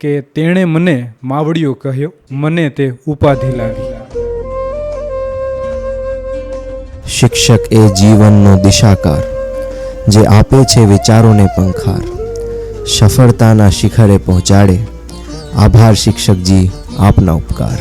કે તેણે મને માવડિયો કહ્યો, મને તે ઉપાધિ લાવી. શિક્ષક એ જીવનનો દિશાકાર, જે આપે છે વિચારોને પંખાર, સફળતાના શિખરે પહોંચાડે. આભાર શિક્ષકજી, આપના ઉપકાર.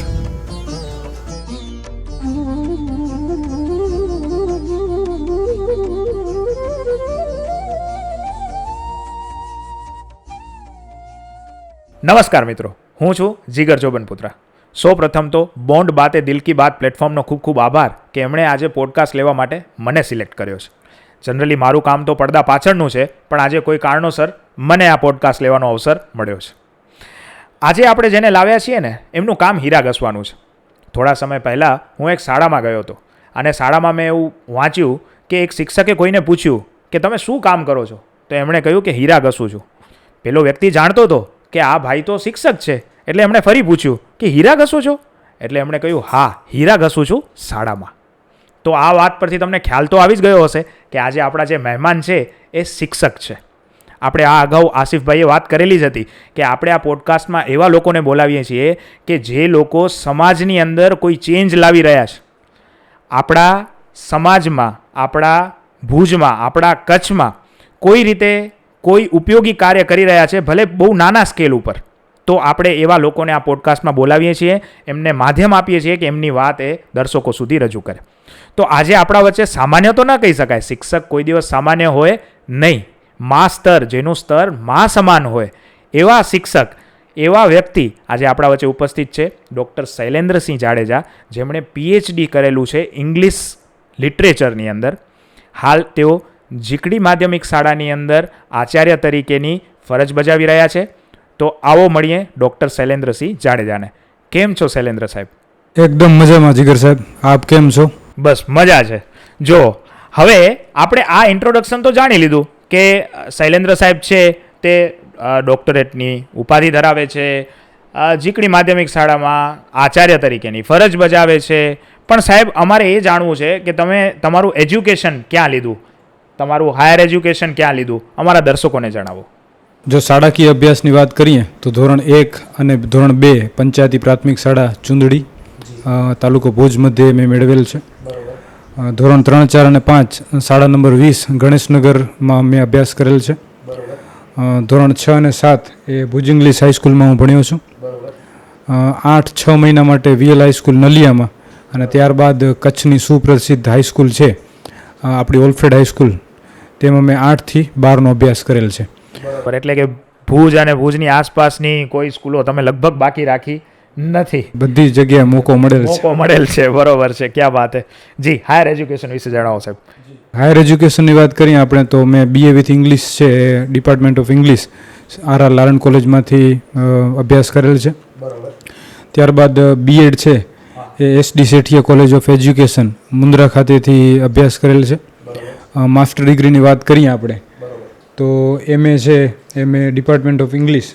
નમસ્કાર મિત્રો, હું છું જીગર ચોબનપુત્રા. સૌ પ્રથમ તો બોન્ડ બાતે દિલ કી બાત પ્લેટફોર્મનો ખૂબ ખૂબ આભાર કે એમણે આજે પોડકાસ્ટ લેવા માટે મને સિલેક્ટ કર્યો છે. જનરલી મારું કામ તો પડદા પાછળનું છે, પણ આજે કોઈ કારણોસર મને આ પોડકાસ્ટ લેવાનો અવસર મળ્યો છે. આજે આપણે જેને લાવ્યા છીએ ને, એમનું કામ હીરા ઘસવાનું છે. થોડા સમય પહેલાં હું એક શાળામાં ગયો હતો અને શાળામાં મેં એવું વાંચ્યું કે એક શિક્ષકે કોઈને પૂછ્યું કે તમે શું કામ કરો છો, તો એમણે કહ્યું કે હીરા ઘસું છું. પેલો વ્યક્તિ જાણતો હતો કે આ ભાઈ તો શિક્ષક છે, એટલે એમણે ફરી પૂછ્યું કે હીરા ઘસો છો? એટલે એમણે કહ્યું હા, હીરા ઘસું છું શાળામાં. તો આ વાત પરથી તમને ખ્યાલ તો આવી જ ગયો હશે કે આજે આપણા જે મહેમાન છે એ શિક્ષક છે. આપણે આ અગાઉ આસિફભાઈએ વાત કરેલી જ હતી કે આપણે આ પોડકાસ્ટમાં એવા લોકોને બોલાવીએ છીએ કે જે લોકો સમાજની અંદર કોઈ ચેન્જ લાવી રહ્યા છે. આપણા સમાજમાં, આપણા ભુજમાં, આપણા કચ્છમાં કોઈ રીતે કોઈ ઉપયોગી કાર્ય કરી રહ્યા છે, ભલે બહુ નાના સ્કેલ ઉપર. તો આપણે એવા લોકોને આ પોડકાસ્ટમાં બોલાવીએ છીએ, એમને માધ્યમ આપીએ છીએ કે એમની વાત એ દર્શકો સુધી રજૂ કરે. તો આજે આપણા વચ્ચે સામાન્ય તો ન કહી શકાય, શિક્ષક કોઈ દિવસ સામાન્ય હોય નહીં. મા સ્તર, જેનું સ્તર મા સમાન હોય, એવા શિક્ષક, એવા વ્યક્તિ આજે આપણા વચ્ચે ઉપસ્થિત છે. ડૉક્ટર શૈલેન્દ્રસિંહ જાડેજા, જેમણે PhD કરેલું છે ઇંગ્લિશ લિટરેચરની અંદર. હાલ તેઓ ઝીકડી માધ્યમિક શાળાની અંદર આચાર્ય તરીકેની ફરજ બજાવી રહ્યા છે. તો આવો મળીએ ડૉક્ટર શૈલેન્દ્રસિંહ જાડેજાને. કેમ છો શૈલેન્દ્ર સાહેબ? એકદમ મજામાં જીગર સાહેબ, આપ કેમ છો? બસ મજા છે. જો હવે આપણે આ ઇન્ટ્રોડક્શન તો જાણી લીધું કે શૈલેન્દ્ર સાહેબ છે તે ડૉક્ટરેટની ઉપાધિ ધરાવે છે, ઝીકડી માધ્યમિક શાળામાં આચાર્ય તરીકેની ફરજ બજાવે છે. પણ સાહેબ, અમારે એ જાણવું છે કે તમે તમારું એજ્યુકેશન ક્યાં લીધું, તમારું હાયર એજ્યુકેશન ક્યાં લીધું, અમારા દર્શકોને જણાવો. જો શાળાકીય અભ્યાસની વાત કરીએ તો ધોરણ 1 અને ધોરણ 2 પંચાયતી પ્રાથમિક શાળા ચુંદડી, તાલુકો ભુજ મધ્યે મેં મેળવેલ છે. ધોરણ 3, 4 અને 5 શાળા નંબર 20 ગણેશનગરમાં મેં અભ્યાસ કરેલ છે. ધોરણ 6 અને 7 એ ભુજ ઇંગ્લિશ હાઈસ્કૂલમાં હું ભણ્યો છું. 8-6 મહિના માટે VL હાઈસ્કૂલ નલિયામાં, અને ત્યારબાદ કચ્છની સુપ્રસિદ્ધ હાઈસ્કૂલ છે આપણી ઓલ્ફ્રેડ હાઈસ્કૂલ, તેમાં મેં 8 થી 12નો અભ્યાસ કરેલ છે. બરાબર, એટલે કે ભુજ અને ભુજની આસપાસની કોઈ સ્કૂલો તમે લગભગ બાકી રાખી નથી, બધી જગ્યાએ મોકો મળેલ છે. બરોબર છે, ક્યાં વાત છે. જી, હાયર એજ્યુકેશન વિશે જણાવો સાહેબ. હાયર એજ્યુકેશનની વાત કરીએ આપણે તો મેં BA વિથ ઇંગ્લિશ છે, department of English, RR Lalan કોલેજમાંથી અભ્યાસ કરેલ છે. ત્યારબાદ B.Ed છે એ SD Shethia college of education Mundra ખાતેથી અભ્યાસ કરેલ છે. માસ્ટર ડિગ્રીની વાત કરીએ આપણે તો MA છે એ મેં department of English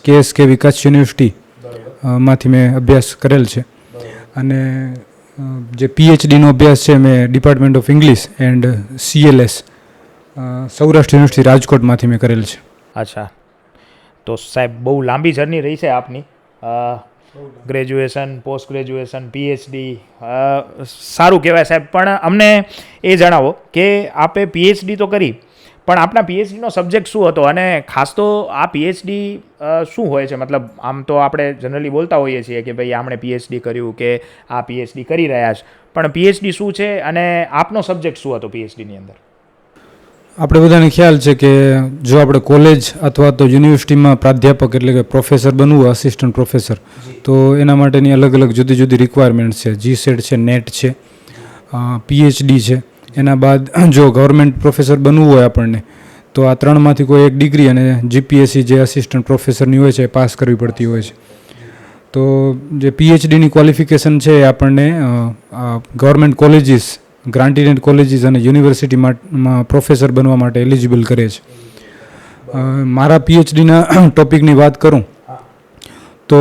KSKV Kutch university માંથી મેં અભ્યાસ કરેલ છે. અને જે PhDનો અભ્યાસ છે મેં department of English and CLS Saurashtra university રાજકોટમાંથી મેં કરેલ છે. અચ્છા, તો સાહેબ બહુ લાંબી જર્ની રહી છે આપની. ગ્રેજ્યુએશન, પોસ્ટ ગ્રેજ્યુએશન, PhD, સારું કહેવાય સાહેબ. પણ અમને એ જણાવો કે આપે PhD તો કરી, પણ આપણા PhDનો સબ્જેક્ટ શું હતો, અને ખાસ તો આ PhD શું હોય છે? મતલબ આમ તો આપણે જનરલી બોલતા હોઈએ છીએ કે ભાઈ આમણે PhD કર્યું કે આ PhD કરી રહ્યા છે, પણ PhD શું છે અને આપનો સબ્જેક્ટ શું હતો PhDની અંદર? આપણે બધાને ખ્યાલ છે કે જો આપણે કોલેજ અથવા તો યુનિવર્સિટીમાં પ્રાધ્યાપક એટલે કે પ્રોફેસર બનવું, આસિસ્ટન્ટ પ્રોફેસર, તો એના માટેની અલગ અલગ જુદી જુદી રિક્વાયરમેન્ટ છે. GSET છે, NET છે, PhD છે. એના બાદ જો ગવર્મેન્ટ પ્રોફેસર બનવું હોય આપણને તો આ 3માંથી કોઈ એક ડિગ્રી અને GPSC જે આસિસ્ટન્ટ પ્રોફેસરની હોય છે એ પાસ કરવી પડતી હોય છે. તો જે PhDની ક્વોલિફિકેશન છે એ આપણને ગવર્મેન્ટ કોલેજીસ, ગ્રાન્ટેડ કોલેજીસ અને યુનિવર્સિટીમાં પ્રોફેસર બનવા માટે એલિજિબલ કરે છે. મારા PhDના ટોપિકની વાત કરું તો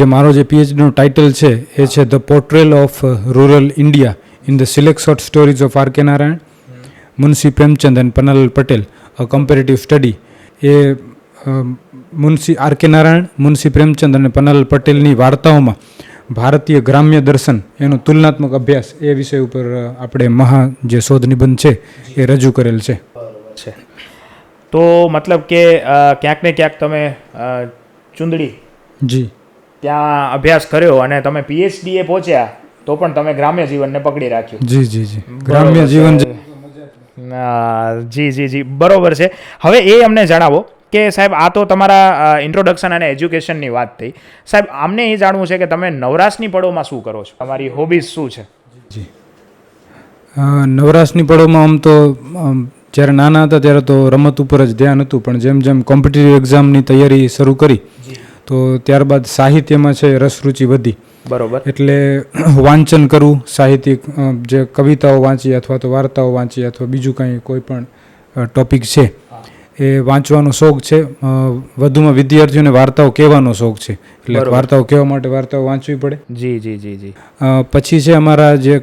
જે મારો જે PhDનો ટાઇટલ છે એ છે the portrayal of rural India in the select short stories of R.K. Narayan, Munshi Premchand and Pannalal Patel, a comparative study. એ મુનશી આર કે નારાયણ, મુનશી પ્રેમચંદ અને પન્નાલાલ પટેલની વાર્તાઓમાં ભારતીય ગ્રામ્ય દર્શન એનો તુલનાત્મક અભ્યાસ એ વિષય ઉપર આપણે જે શોધ નિબંધ છે એ રજૂ કરેલ છે. છે તો મતલબ કે ક્યાંક ને ક્યાંક તમે ચુંદડી જી ત્યાં અભ્યાસ કર્યો અને તમે પીએચડી એ પહોંચ્યા તો પણ તમે ગ્રામ્ય જીવનને પકડી રાખ્યું. જી જી જી ગ્રામ્ય જીવન જી જી જી બરોબર છે. હવે એ અમને જણાવો કે સાહેબ આ તો તમારા ઇન્ટ્રોડક્શન અને એજ્યુકેશનની વાત થઈ. સાહેબ આમને એ જાણવું છે કે તમે નવરાશની પળોમાં શું કરો છો, તમારી હોબીઝ શું છે? જી નવરાશની પળોમાં આમ તો જ્યારે નાના હતા ત્યારે તો રમત ઉપર જ ધ્યાન હતું, પણ જેમ જેમ કોમ્પિટિટિવ એક્ઝામની તૈયારી શરૂ કરી તો ત્યારબાદ સાહિત્યમાં છે રસ રુચિ વધી. બરોબર. એટલે વાંચન કરવું, સાહિત્યિક જે કવિતાઓ વાંચી અથવા તો વાર્તાઓ વાંચી અથવા બીજું કાંઈ કોઈ પણ ટોપિક છે એ વાંચવાનો શોખ છે. વધુમાં વિદ્યાર્થીઓને વાર્તાઓ કહેવાનો શોખ છે, એટલે વાર્તાઓ કહેવા માટે વાર્તાઓ વાંચવી પડે. જી જી જી જી. પછી છે અમારા જે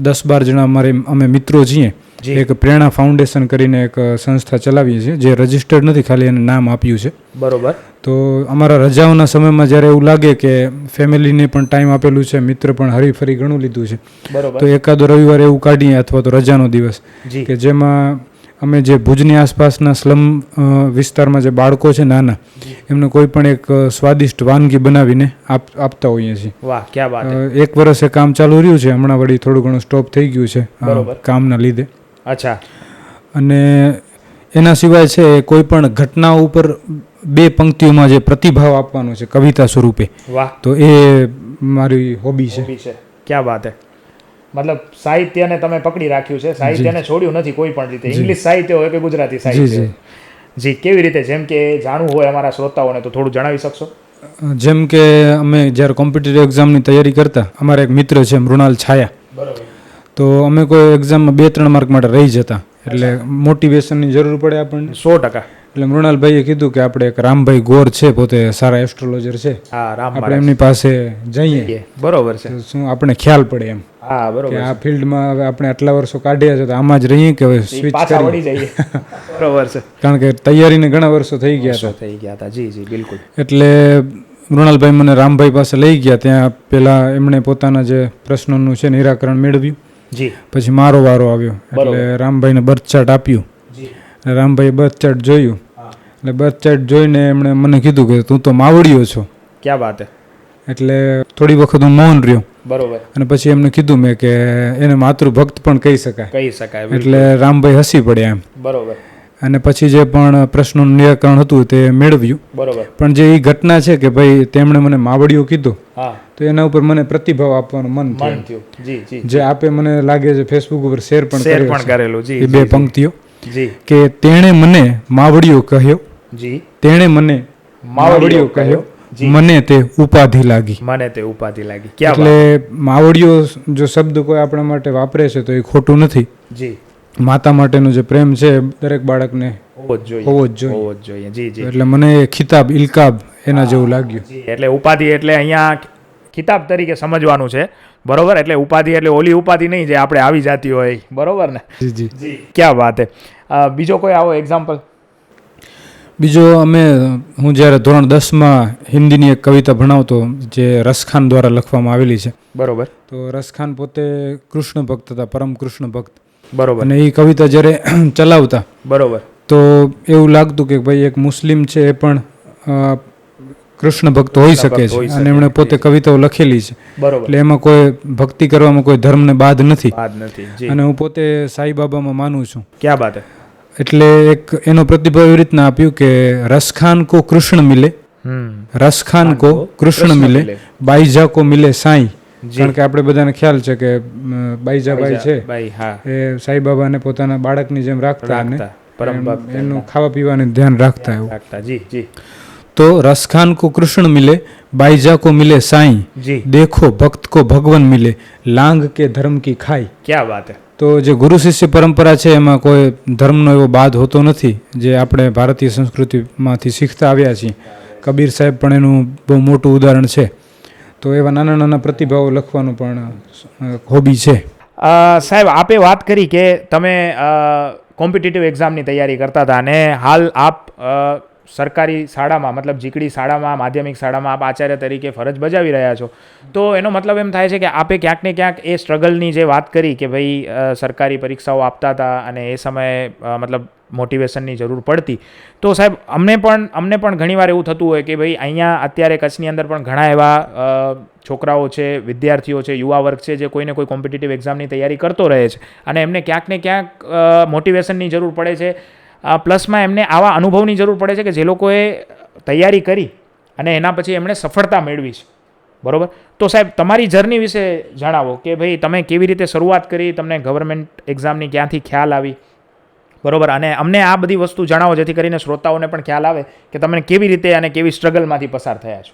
10-12 જણા અમે મિત્રો છીએ, એક પ્રેરણા ફાઉન્ડેશન કરીને એક સંસ્થા ચલાવીએ છીએ, જે રજિસ્ટર્ડ નથી, ખાલી એને નામ આપ્યું છે. બરોબર. તો અમારા રજાઓના સમયમાં જ્યારે એવું લાગે કે ફેમિલીને પણ ટાઈમ આપેલું છે, મિત્ર પણ હરીફરી ઘણું લીધું છે, બરોબર, તો એકાદો રવિવાર એવું કાઢીએ અથવા તો રજાનો દિવસ કે જેમાં અમે જે ભુજની આસપાસના સ્લમ વિસ્તારમાં જે બાળકો છે નાના, એમને કોઈ પણ એક સ્વાદિષ્ટ વાનગી બનાવીને આપતા હોઈએ છીએ. વાહ, ક્યા વાત. એક વર્ષે કામ ચાલુ રહ્યું છે, હમણાં વળી થોડું ઘણું સ્ટોપ થઈ ગયું છે કામના લીધે. અચ્છા. અને એના સિવાય છે કોઈ પણ ઘટનાઓ ઉપર 2 પંક્તિઓમાં જે પ્રતિભાવ આપવાનો છે કવિતા સ્વરૂપે, વાહ, તો એ મારી હોબી છે. ક્યા વાત હે. મતલબ સાહિત્યને તમે પકડી રાખ્યું છે, સાહિત્યને છોડ્યું નથી કોઈ પણ રીતે. ઇંગ્લિશ સાહિત્ય હોય કે ગુજરાતી સાહિત્ય. જી, કેવી રીતે? જેમ કે જાણવું હોય અમારા શ્રોતાઓને તો થોડું જણાવી શકશો? જેમ કે અમે જ્યારે કોમ્પિટિટિવ એક્ઝામની તૈયારી કરતા, અમારા એક મિત્ર છે મૃણાલ છાયા, બરોબર, તો અમે કોઈ એક્ઝામમાં 2-3 માર્ક માટે રહી જતા, એટલે મોટિવેશનની જરૂર પડે આપણને. 100%. એટલે મૃણાલભાઈએ કીધું કે આપણે એક રામભાઈ ગોર છે, પોતે સારા એસ્ટ્રોલોજર છે, આપણે એમની પાસે જઈએ. બરોબર છે. શું આપણે ખ્યાલ પડે એમ. હા, બરોબર. કે આ ફિલ્ડમાં હવે આપણે આટલા વર્ષો કાઢ્યા છે તો આમાં જ રહીએ કે હવે સ્વિચ કરી જઈએ. બરોબર છે. કારણ કે તૈયારીને ઘણા વર્ષો થઈ ગયા હતા. જી જી, બિલકુલ. એટલે મૃણાલભાઈ મને રામભાઈ પાસે લઈ ગયા. ત્યાં પેલા એમણે પોતાના જે પ્રશ્નોનું છે નિરાકરણ મેળવ્યું. જી. પછી મારો વારો આવ્યો, એટલે રામભાઈને બર્થ ચાર્ટ આપ્યું. રામભાઈએ બર્થ ચાર્ટ જોયું, એટલે બર્થ ચાર્ટ જોઈને એમણે મને કીધું કે તું તો માવડીયો છો. ક્યા વાત હે. એટલે થોડી વખત હું મૌન રહ્યો. બરોબર. અને પછી એમને કીધું મેં કે એને માતૃભક્ત પણ કહી શકાય. એટલે રામભાઈ હસી પડ્યા એમ. બરોબર. અને પછી જે પણ પ્રશ્નોનું નિરાકરણ હતું તે મેળવ્યું. બરોબર. પણ જે એ ઘટના છે કે ભાઈ તેમણે મને માવડીઓ કીધો, તો એના ઉપર મને પ્રતિભાવ આપવાનું મન થયું. જે આપે મને લાગે છે ફેસબુક ઉપર શેર પણ કરેલું છે, એ 2 પંક્તિઓ કે તેણે મને માવડીઓ કહ્યો, તેણે મને માવડીઓ કહ્યો, મને તે ઉપાધિ લાગી. એટલે માવડીઓ જો શબ્દ કોઈ આપણા માટે વાપરે છે તો એ ખોટું નથી. માતા માટેનો જે પ્રેમ છે દરેક બાળકને હોવો જ જોઈએ. એટલે મને ખિતાબ, ઇલકાબ એના જેવું લાગ્યું. એટલે ઉપાધિ એટલે અહીંયા ખિતાબ તરીકે સમજવાનું છે. બરોબર. એટલે ઉપાધિ એટલે ઓલી ઉપાધિ નહીં જે આપણે આવી જતી હોય. બરોબર ને? જી જી. ક્યાં વાત હે. બીજો કોઈ આવો એક્ઝામ્પલ? બીજો હું જ્યારે ધોરણ 10માં હિન્દીની એક કવિતા ભણાવતો, જે રસખાન દ્વારા લખવામાં આવેલી છે. બરોબર. તો રસખાન પોતે કૃષ્ણ ભક્ત હતા, પરમ કૃષ્ણ ભક્ત. બરોબર. અને એ કવિતા જ્યારે ચલાવતા, બરોબર, તો એવું લાગતું કે ભાઈ એક મુસ્લિમ છે એ પણ કૃષ્ણ ભક્ત હોઈ શકે છે, અને એમણે પોતે કવિતાઓ લખેલી છે. એટલે એમાં કોઈ ભક્તિ કરવામાં કોઈ ધર્મને બાદ નથી. અને હું પોતે સાંઈબાબામાં માનું છું. ક્યાં બાત હે. એટલે એક એનો પ્રતિભાવ એવી રીતના આપ્યું કે રસખાન કો કૃષ્ણ મિલે, રસખાન કો કૃષ્ણ મિલે, બાઈજા કો મિલે સાંઈ. કારણ કે આપણે બધાને ખ્યાલ છે કે બાઈજાભાઈ છે એ સાંઈબાબાને પોતાના બાળકની જેમ રાખતા અને એનું ખાવા પીવાનું ધ્યાન રાખતા. એવું તો રસખાન કો કૃષ્ણ મિલે, બાઈજા કો મિલે સાંઈ, દેખો ભક્ત કો ભગવાન મિલે, લાંગ કે ધર્મ કી ખાઈ. ક્યાં વાત હે. તો જે ગુરુ શિષ્ય પરંપરા છે એમાં કોઈ ધર્મનો એવો બાદ હોતો નથી, જે આપણે ભારતીય સંસ્કૃતિમાંથી શીખતા આવ્યા છીએ. કબીર સાહેબ પણ એનું બહુ મોટું ઉદાહરણ છે. તો એવા નાના નાના પ્રતિભાવો લખવાનું પણ હોબી છે. સાહેબ, આપે વાત કરી કે તમે કોમ્પિટિટિવ એક્ઝામની તૈયારી કરતા હતા અને હાલ આપ સરકારી શાળામાં મતલબ જીકડી શાળામાં માધ્યમિક શાળામાં આપ આચાર્ય તરીકે ફરજ બજાવી રહ્યા છો, તો એનો મતલબ એમ થાય છે કે આપે ક્યાંક ને ક્યાંક એ સ્ટ્રગલની જે વાત કરી કે ભાઈ સરકારી પરીક્ષાઓ આપતા હતા અને એ સમયે મતલબ મોટિવેશનની જરૂર પડતી, તો સાહેબ અમને પણ ઘણીવાર એવું થતું હોય કે ભાઈ અહીંયા અત્યારે કચ્છની અંદર પણ ઘણા એવા છોકરાઓ છે, વિદ્યાર્થીઓ છે, યુવા વર્ગ છે જે કોઈને કોઈ કોમ્પિટિટિવ એક્ઝામની તૈયારી કરતો રહે છે અને એમને ક્યાંક ને ક્યાંક મોટિવેશનની જરૂર પડે છે, પ્લસમાં એમને આવા અનુભવની જરૂર પડે છે કે જે લોકોએ તૈયારી કરી અને એના પછી એમણે સફળતા મેળવી છે, બરાબર? તો સાહેબ તમારી જર્ની વિશે જણાવો કે ભાઈ તમે કેવી રીતે શરૂઆત કરી, તમને ગવર્મેન્ટ એક્ઝામની ક્યાંથી ખ્યાલ આવી, બરાબર? અને અમને આ બધી વસ્તુ જણાવો જેથી કરીને શ્રોતાઓને પણ ખ્યાલ આવે કે તમે કેવી રીતે અને કેવી સ્ટ્રગલમાંથી પસાર થયા છો.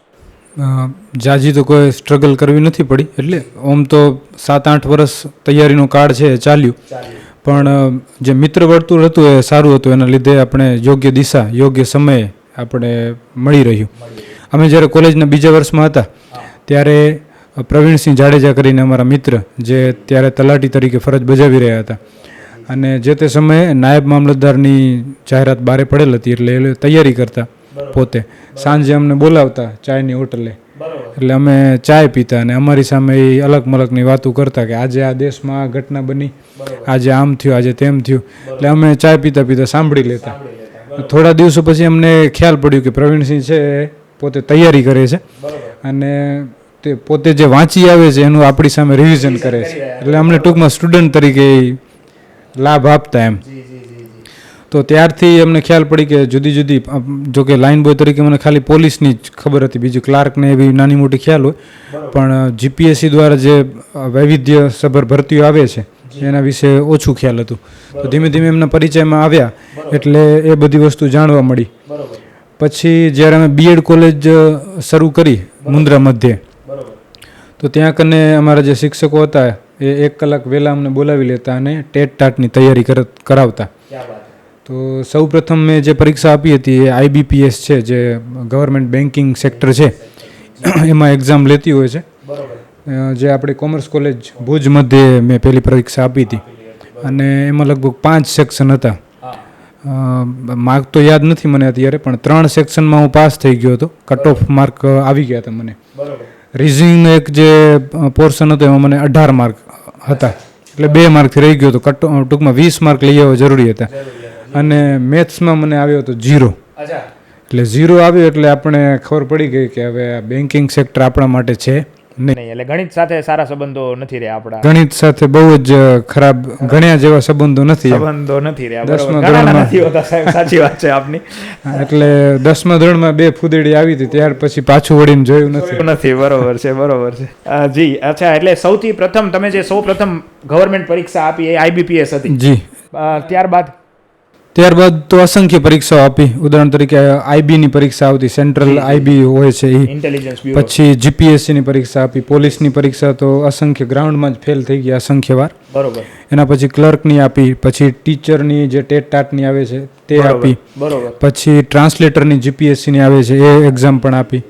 જાજી તો કોઈ સ્ટ્રગલ કરવી નથી પડી, એટલે આમ તો 7-8 વર્ષ તૈયારીનો કાળ છે એ ચાલ્યું, પણ જે મિત્ર વર્તુળ હતું એ સારું હતું, એના લીધે આપણે યોગ્ય દિશા યોગ્ય સમયે આપણે મળી રહ્યું. અમે જ્યારે કોલેજના બીજા વર્ષમાં હતા ત્યારે પ્રવીણસિંહ જાડેજા કરીને અમારા મિત્ર જે ત્યારે તલાટી તરીકે ફરજ બજાવી રહ્યા હતા અને જે તે સમયે નાયબ મામલતદારની જાહેરાત બહારે પડેલ હતી, એટલે એ તૈયારી કરતા પોતે સાંજે અમને બોલાવતા ચાયની હોટલે, એટલે અમે ચાય પીતા અને અમારી સામે એ અલગ મલકની વાતો કરતા કે આજે આ દેશમાં આ ઘટના બની, આજે આમ થયું, આજે તેમ થયું, એટલે અમે ચાય પીતા પીતા સાંભળી લેતા. થોડા દિવસો પછી અમને ખ્યાલ પડ્યું કે પ્રવીણસિંહ છે એ પોતે તૈયારી કરે છે અને તે પોતે જે વાંચી આવે છે એનું આપણી સામે રિવિઝન કરે છે, એટલે અમને ટૂંકમાં સ્ટુડન્ટ તરીકે લાભ આપતા એમ. તો ત્યારથી અમને ખ્યાલ પડી કે જુદી જુદી, જો કે લાઇન બોય તરીકે મને ખાલી પોલીસની જ ખબર હતી, બીજું ક્લાર્કને એવી નાની મોટી ખ્યાલ હોય, પણ જીપીએસસી દ્વારા જે વૈવિધ્યસભર ભરતીઓ આવે છે એના વિશે ઓછું ખ્યાલ હતું. તો ધીમે ધીમે એમના પરિચયમાં આવ્યા એટલે એ બધી વસ્તુ જાણવા મળી. પછી જ્યારે અમે બીએડ કોલેજ શરૂ કરી મુન્દ્રા મધ્યે, તો ત્યાં કને અમારા જે શિક્ષકો હતા એ 1 કલાક વહેલા અમને બોલાવી લેતા અને ટેટ ટાટની તૈયારી કરાવતા. તો સૌ પ્રથમ મેં જે પરીક્ષા આપી હતી એ IBPS છે, જે ગવર્મેન્ટ બેન્કિંગ સેક્ટર છે એમાં એક્ઝામ લેતી હોય છે, જે આપણી કોમર્સ કોલેજ ભુજ મધ્યે મેં પહેલી પરીક્ષા આપી હતી અને એમાં લગભગ 5 સેક્શન હતા. માર્ક તો યાદ નથી મને અત્યારે, પણ 3 સેક્શનમાં હું પાસ થઈ ગયો હતો, કટ ઓફ માર્ક આવી ગયા હતા મને. રિઝનિંગનો એક જે પોર્શન હતો એમાં મને 18 માર્ક હતા, એટલે 2 માર્કથી રહી ગયો હતો. ટૂંકમાં 20 માર્ક લઈ આવવા જરૂરી હતા અને મેથ્સમાં મને આવ્યો હતો 0. એટલે 0 આવ્યો એટલે આપણે ખબર પડી ગઈ કે હવે આ બેન્કિંગ સેક્ટર આપણા માટે છે નહીં. એટલે ગણિત સાથે સારા સંબંધો નથી રહ્યા આપણા, ગણિત સાથે બહુ જ ખરાબ, ગણ્યા જેવા સંબંધો નથી રહ્યા. 10મા ધોરણમાં નથી હોતા સાહેબ, સાચી વાત છે આપની. એટલે 10મા ધોરણમાં 2 ફૂદેડી આવી હતી, ત્યાર પછી પાછું વળીને જોયું નથી. બરોબર છે. જી, અચ્છા, એટલે સૌથી પ્રથમ તમે જે સૌપ્રથમ ગવર્મેન્ટ પરીક્ષા આપી એ IBPS હતી? જી. ત્યારબાદ તો અસંખ્ય પરીક્ષાઓ આપી. ઉદાહરણ તરીકે IBની પરીક્ષા આવતી, સેન્ટ્રલ IB હોય છે એ, ઇન્ટેલિજન્સ બ્યુરો. પછી GPSCની પરીક્ષા આપી. પોલીસની પરીક્ષા તો અસંખ્ય ગ્રાઉન્ડમાં જ ફેલ થઈ ગયા અસંખ્ય વાર. બરોબર. એના પછી ક્લર્કની આપી, પછી ટીચરની જે ટેટ ટાટની આવે છે તે આપી, બરોબર. પછી ટ્રાન્સલેટરની GPSCની આવે છે એ એક્ઝામ પણ આપી,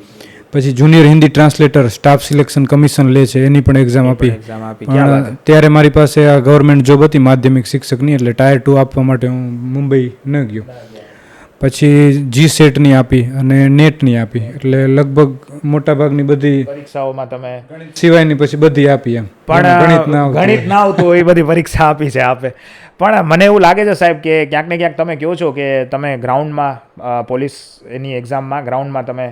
પછી junior Hindi translator staff selection commission લે છે એની પણ એક્ઝામ આપી. પણ ત્યારે મારી પાસે આ ગવર્મેન્ટ જોબ હતી માધ્યમિક શિક્ષકની, એટલે ટાયર 2 આપવા માટે હું મુંબઈ ન ગયો. પછી GSETની આપી અને નેટની આપી, એટલે લગભગ મોટાભાગની બધી પરીક્ષાઓમાં તમે સિવાયની પછી બધી આપી એમ. પણ ગણિત ના આવતું હોય એ બધી પરીક્ષા આપી છે આપે. પણ મને એવું લાગે છે સાહેબ કે ક્યાંક ને ક્યાંક તમે કહો છો કે તમે ગ્રાઉન્ડમાં પોલીસ એની એક્ઝામમાં ગ્રાઉન્ડમાં તમે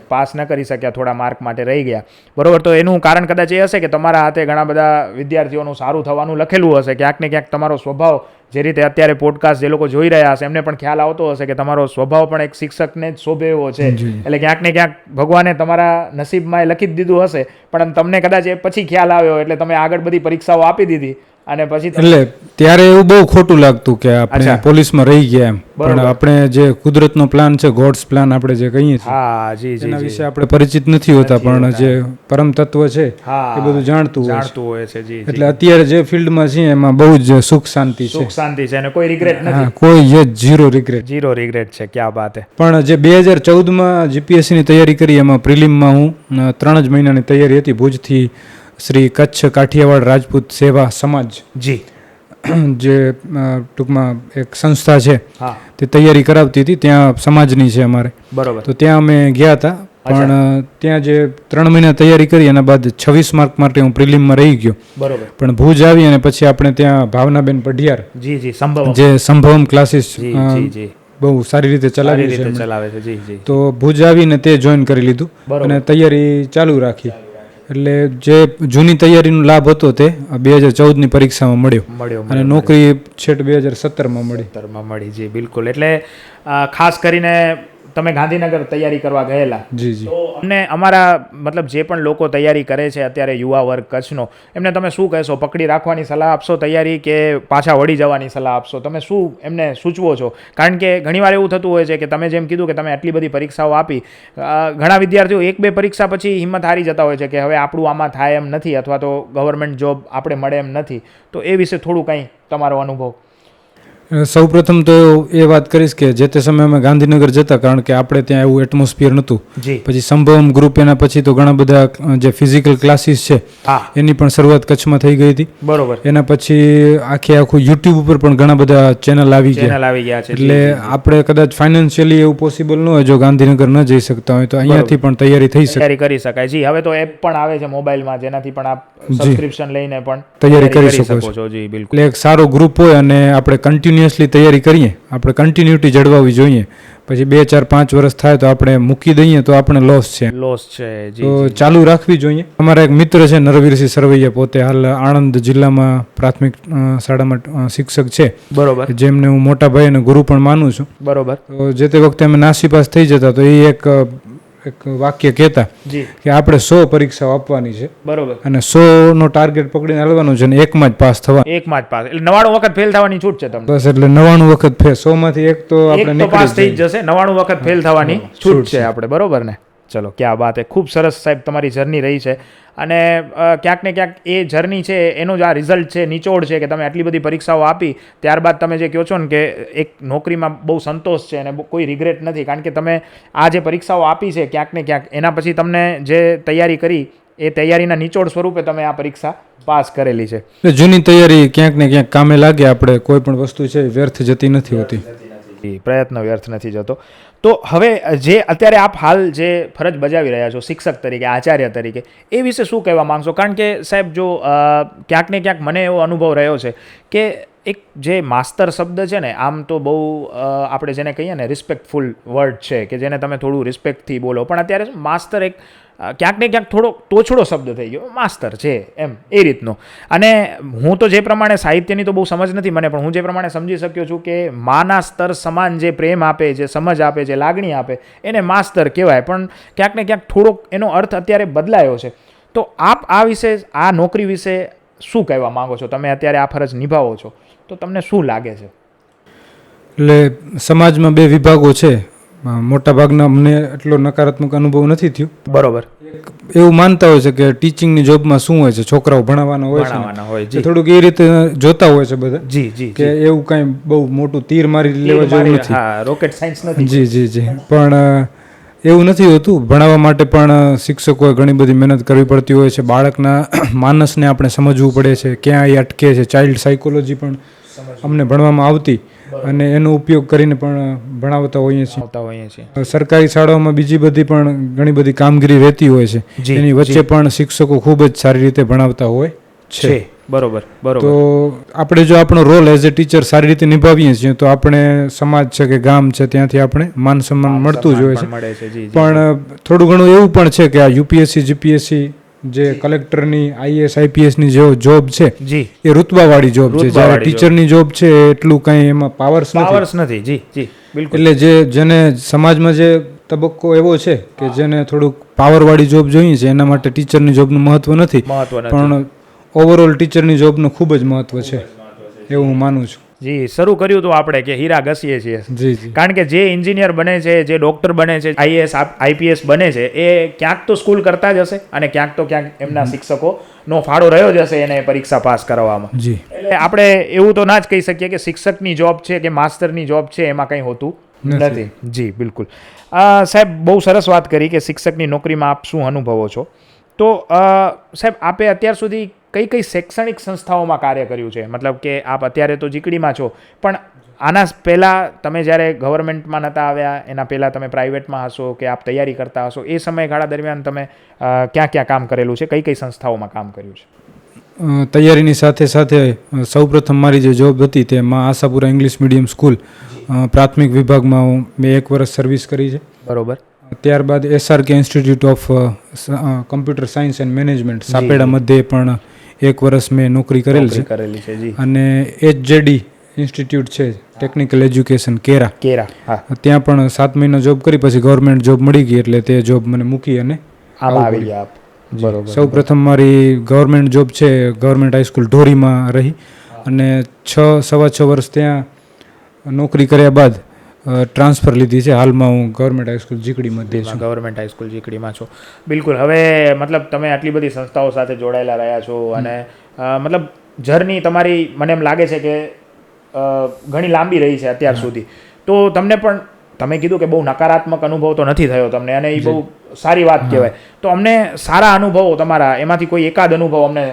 પાસ ન કરી શક્યા, થોડા માર્ક માટે રહી ગયા, બરોબર? તો એનું કારણ કદાચ એ હશે કે તમારા હાથે ઘણા બધા વિદ્યાર્થીઓનું સારું થવાનું લખેલું હશે. ક્યાંક ને ક્યાંક તમારો સ્વભાવ, જે રીતે અત્યારે પોડકાસ્ટ જે લોકો જોઈ રહ્યા હશે એમને પણ ખ્યાલ આવતો હશે કે તમારો સ્વભાવ પણ એક શિક્ષકને જ શોભે એવો છે. એટલે ક્યાંક ને ક્યાંક ભગવાને તમારા નસીબમાં એ લખી જ દીધું હશે, પણ તમને કદાચ એ પછી ખ્યાલ આવ્યો એટલે તમે આગળ બધી પરીક્ષાઓ આપી દીધી અને પછી એટલે ત્યારે એવું બહુ ખોટું લાગતું કે આપણે પોલીસમાં રહી ગયા એમ. પણ આપણે જે કુદરતનો પ્લાન છે, ગોડ્સ પ્લાન આપણે જે કહીએ છીએ, એના વિશે આપણે પરિચિત નથી હોતા, પણ જે પરમ તત્વ છે એ બધું જાણતું હોય છે. એટલે અત્યારે જે ફિલ્ડમાં છીએ એમાં બહુ જ સુખ શાંતિ છે અને કોઈ રિગ્રેટ નથી. કોઈ ઝીરો રિગ્રેટ છે. ક્યાં વાત છે. પણ જે 2014માં GPSCની તૈયારી કરી એમાં પ્રિલિમમાં હું 3 જ મહિનાની તૈયારી હતી ભુજથી શ્રી કચ્છ કાઠિયાવાડ રાજપૂત સેવા સમાજ, જી, જે ટૂંકમાં એક સંસ્થા છે હા તે તૈયારી કરાવતી હતી, ત્યાં સમાજની છે અમારે, બરોબર તો ત્યાં અમે ગયા હતા. પણ ત્યાં જે 3 મહિના તૈયારી કરી એના બાદ 26 માર્ક માટે હું પ્રિલિમમાં રહી ગયો. બરોબર પણ ભુજ આવી અને પછી આપણે ત્યાં ભાવનાબેન પઢિયાર જી જી સંભવ જે સંભવમ ક્લાસીસ જી જી જી બહુ સારી રીતે સારી ચલાવી છે રીતે એમણે. ચલાવે છે જી જી તો ભુજ આવીને તે જોઈન કરી લીધું બરોબર. અને તૈયારી ચાલુ રાખી. એટલે જે જૂની તૈયારીનો લાભ હતો તે 2014ની પરીક્ષામાં મળ્યો મળ્યો અને નોકરી છેટ 2017માં મળી. તરમાં મળી જી બિલકુલ. એટલે ખાસ કરીને તમે ગાંધીનગર તૈયારી કરવા ગયેલા. જી જી. તો અમને અમારા મતલબ જે પણ લોકો તૈયારી કરે છે અત્યારે યુવા વર્ગ કચ્છનો, એમને તમે શું કહેશો? પકડી રાખવાની સલાહ આપશો તૈયારી, કે પાછા વળી જવાની સલાહ આપશો? તમે શું એમને સૂચવો છો? કારણ કે ઘણીવાર એવું થતું હોય છે કે તમે જેમ કીધું કે તમે આટલી બધી પરીક્ષાઓ આપી, ઘણા વિદ્યાર્થીઓ 1-2 પરીક્ષા પછી હિંમત હારી જતા હોય છે કે હવે આપણું આમાં થાય એમ નથી, અથવા તો ગવર્મેન્ટ જોબ આપણે મળે એમ નથી. તો એ વિશે થોડું કંઈ તમારો અનુભવ. સૌપ્રથમ તો એ વાત કરીશ કે જે તે સમયે અમે ગાંધીનગર જતા, કારણ કે આપણે ત્યાં એવું એટમોસ્ફિયર નહોતું. જી પછી સંભવમ ગ્રુપ, એના પછી તો ઘણા બધા જે ફિઝિકલ ક્લાસીસ છે હા એની પણ શરૂઆત કચ્છમાં થઈ ગઈ હતી. બરોબર. એના પછી આખું યુટ્યુબ ઉપર પણ ઘણા બધા ચેનલ આવી ગયા. ચેનલ આવી ગયા છે. એટલે આપણે કદાચ ફાઇનાન્શિયલી એવું પોસિબલ ન હોય, જો ગાંધીનગર ન જઈ શકતા હોય તો અહીંયાથી પણ તૈયારી થઈ શકે. તૈયારી કરી શકાય. જી હવે તો એપ પણ આવે છે મોબાઈલમાં, જેનાથી પણ આપ સબસ્ક્રિપ્શન લઈને પણ તૈયારી કરી શકો છો. જી બિલકુલ. એટલે એક સારો ગ્રુપ હોય અને આપણે કન્ટિન્યુઅસલી તૈયારી કરીએ, આપણે કન્ટિન્યુટી જળવાવી જોઈએ. પછી 2, 4, 5 વર્ષ થાય તો આપણે મૂકી દઈએ તો આપણે લોસ છે. લોસ છે. જી તો ચાલુ રાખવી જોઈએ. અમારા એક મિત્ર છે નરવીરસિંહ સરવૈયા, પોતે હાલ આણંદ જિલ્લામાં પ્રાથમિક શાળામાં શિક્ષક છે, બરોબર જેમને હું મોટા ભાઈ અને ગુરુ પણ માનું છું. બરોબર. તો જે તે વખતે અમે નાસીપાસ થઈ જતા તો એ એક વાક્ય કહેતા જી કે આપણે 100 પરીક્ષાઓ આપવાની છે બરોબર. અને 100નો ટાર્ગેટ પકડીને હાલવાનું છે અને એકમાં જ પાસ થવાનું. એકમાં જ પાસ, એટલે 99 વખત ફેલ થવાની છૂટ છે તમને. બસ એટલે 99 વખત 100 માંથી એક તો આપણે એક તો પાસ થઈ નીકળી જ જશે, 99 વખત ફેલ થવાની છૂટ છે આપણે. બરોબર ને? ચલો, ક્યાં વાત છે. ખૂબ સરસ સાહેબ તમારી જર્ની રહી છે. અને ક્યાંક ને ક્યાંક એ જર્ની છે એનો જ આ રિઝલ્ટ છે, નિચોડ છે કે તમે આટલી બધી પરીક્ષાઓ આપી, ત્યારબાદ તમે જે કહો છો ને કે એક નોકરીમાં બહુ સંતોષ છે અને કોઈ રિગ્રેટ નથી, કારણ કે તમે આ જે પરીક્ષાઓ આપી છે ક્યાંક ને ક્યાંક એના પછી તમને જે તૈયારી કરી એ તૈયારીના નિચોડ સ્વરૂપે તમે આ પરીક્ષા પાસ કરેલી છે. એટલે જૂની તૈયારી ક્યાંક ને ક્યાંક કામે લાગે. આપણે કોઈ પણ વસ્તુ છે એ વ્યર્થ જતી નથી હોતી. પ્રયત્ન વ્યર્થ નથી જતો. તો હવે જે અત્યારે આપ હાલ જે ફરજ બજાવી રહ્યા છો શિક્ષક તરીકે, આચાર્ય તરીકે, એ વિશે શું કહેવા માંગશો? કારણ કે સાહેબ જો ક્યાંક ને ક્યાંક મને એવો અનુભવ રહ્યો છે કે એક જે માસ્તર શબ્દ છે ને, આમ તો બહુ આપણે જેને કહીએ ને રિસ્પેક્ટફુલ વર્ડ છે કે જેને તમે થોડું રિસ્પેક્ટથી બોલો, પણ અત્યારે માસ્તર એક ક્યાંક ને ક્યાંક થોડો તોછડો શબ્દ થઈ ગયો, માસ્તર છે એમ એ રીતનો. અને હું તો જે પ્રમાણે સાહિત્યની તો બહુ સમજ નથી મને, પણ હું જે પ્રમાણે સમજી શક્યો છું કે માના સ્તર સમાન જે પ્રેમ આપે, જે સમજ આપે, જે લાગણી આપે, એને માસ્તર કહેવાય. પણ ક્યાંક ને ક્યાંક થોડોક એનો અર્થ અત્યારે બદલાયો છે. તો આપ આ વિશે, આ નોકરી વિશે શું કહેવા માંગો છો? તમે અત્યારે આ ફરજ નિભાવો છો તો તમને શું લાગે છે? એટલે સમાજમાં 2 વિભાગો છે. મોટાભાગના અમને એટલો નકારાત્મક અનુભવ નથી થયો. બરોબર. એવું માનતા હોય છે કે ટીચિંગની જોબમાં શું હોય છે, છોકરાઓ ભણાવવાના હોય છે, જી થોડુંક એ રીતે જોતા હોય છે બધા જી જી કે એવું કાંઈ બહુ મોટું તીર મારી લેવા જેવું નથી. હા, રોકેટ સાયન્સ નથી. જી જી જી. પણ એવું નથી હોતું. ભણાવવા માટે પણ શિક્ષકોએ ઘણી બધી મહેનત કરવી પડતી હોય છે. બાળકના માનસને આપણે સમજવું પડે છે, ક્યાં એ અટકે છે. ચાઇલ્ડ સાયકોલોજી પણ અમને ભણવામાં આવતી અને એનો ઉપયોગ કરીને પણ ભણાવતા હોઈએ છીએ. સરકારી શાળાઓમાં બીજી બધી પણ ઘણી બધી કામગીરી રહેતી હોય છે, એની વચ્ચે પણ શિક્ષકો ખૂબ જ સારી રીતે ભણાવતા હોય છે. બરોબર બરોબર. તો આપણે જો આપણો રોલ એઝ એ ટીચર સારી રીતે નિભાવીએ છીએ તો આપણે સમાજ છે કે ગામ છે ત્યાંથી આપણે માન સન્માન મળતું જ હોય છે. પણ થોડું ઘણું એવું પણ છે કે આ યુપીએસસી જીપીએસસી જે કલેક્ટરની આઈએએસ આઈપીએસની જે જોબ છે એ રૂતબાવાળી જોબ છે, જ્યારે ટીચરની જોબ છે એટલું કંઈ એમાં પાવર્સ નથી. જી જી બિલકુલ. એટલે જેને સમાજમાં જે તબક્કો એવો છે કે જેને થોડુંક પાવરવાળી જોબ જોઈએ છે એના માટે ટીચરની જોબનું મહત્વ નથી, પણ ઓવરઓલ ટીચરની જોબનું ખૂબ જ મહત્વ છે એવું હું માનું છું. જી, શરૂ કર્યું તો આપણે કે હીરા ઘસીએ છીએ. જી. કારણ કે જે એન્જિનિયર બને છે, જે ડોક્ટર બને છે, આઈએએસ આઈપીએસ બને છે, એ ક્યાંક તો સ્કૂલ કરતા જ હશે અને ક્યાંક તો ક્યાંક એમના શિક્ષકોનો ફાળો રહ્યો જ હશે એને પરીક્ષા પાસ કરવામાં. જી. એટલે આપણે એવું તો ના જ કહી શકીએ કે શિક્ષકની જોબ છે કે માસ્ટરની જોબ છે એમાં કંઈ હોતું નથી. જી બિલકુલ. સાહેબ બહુ સરસ વાત કરી કે શિક્ષકની નોકરીમાં આપ શું અનુભવો છો. તો સાહેબ આપે અત્યાર સુધી કઈ કઈ શૈક્ષણિક સંસ્થાઓમાં કાર્ય કર્યું છે? મતલબ કે આપ અત્યારે તો જીકડીમાં છો, પણ આના પહેલાં તમે જ્યારે ગવર્મેન્ટમાં નહોતા આવ્યા એના પહેલાં તમે પ્રાઇવેટમાં હશો કે આપ તૈયારી કરતા હશો, એ સમયગાળા દરમિયાન તમે ક્યાં ક્યાં કામ કરેલું છે, કઈ કઈ સંસ્થાઓમાં કામ કર્યું છે? તૈયારીની સાથે સાથે સૌપ્રથમ મારી જે જોબ હતી તે માં આશાપુરા ઇંગ્લિશ મીડિયમ સ્કૂલ પ્રાથમિક વિભાગમાં મેં 1 વર્ષ સર્વિસ કરી છે. બરોબર. ત્યારબાદ SRK institute of computer science and management Sapeda મધ્યે પણ 1 વર્ષ મેં નોકરી કરેલી છે. જી. અને HJD ઇન્સ્ટિટ્યૂટ છે ટેકનિકલ એજ્યુકેશન કેરા, હા, ત્યાં પણ 7 મહિના જોબ કરી, પછી ગવર્મેન્ટ જોબ મળી ગઈ એટલે તે જોબ મને મૂકી અને આમાં આવી ગયા આપ. બરોબર. સૌ પ્રથમ મારી ગવર્મેન્ટ જોબ છે ગવર્મેન્ટ હાઈસ્કૂલ ઢોરીમાં રહી અને 6.25 વર્ષ ત્યાં નોકરી કર્યા બાદ ટ્રાન્સફર લીધી છે. હાલમાં હું ગવર્મેન્ટ હાઈસ્કૂલ જીકડી મધ્યે છું. ગવર્મેન્ટ હાઈસ્કૂલ જીકડીમાં છો. બિલકુલ. હવે મતલબ તમે આટલી બધી સંસ્થાઓ સાથે જોડાયેલા રહ્યા છો અને મતલબ જર્ની તમારી મને એમ લાગે છે કે ઘણી લાંબી રહી છે અત્યાર સુધી. તો તમને પણ તમે કીધું કે બહુ નકારાત્મક અનુભવ તો નથી થયો તમને, અને એ બહુ સારી વાત કહેવાય. તો અમને સારા અનુભવો તમારા એમાંથી કોઈ એકાદ અનુભવ અમને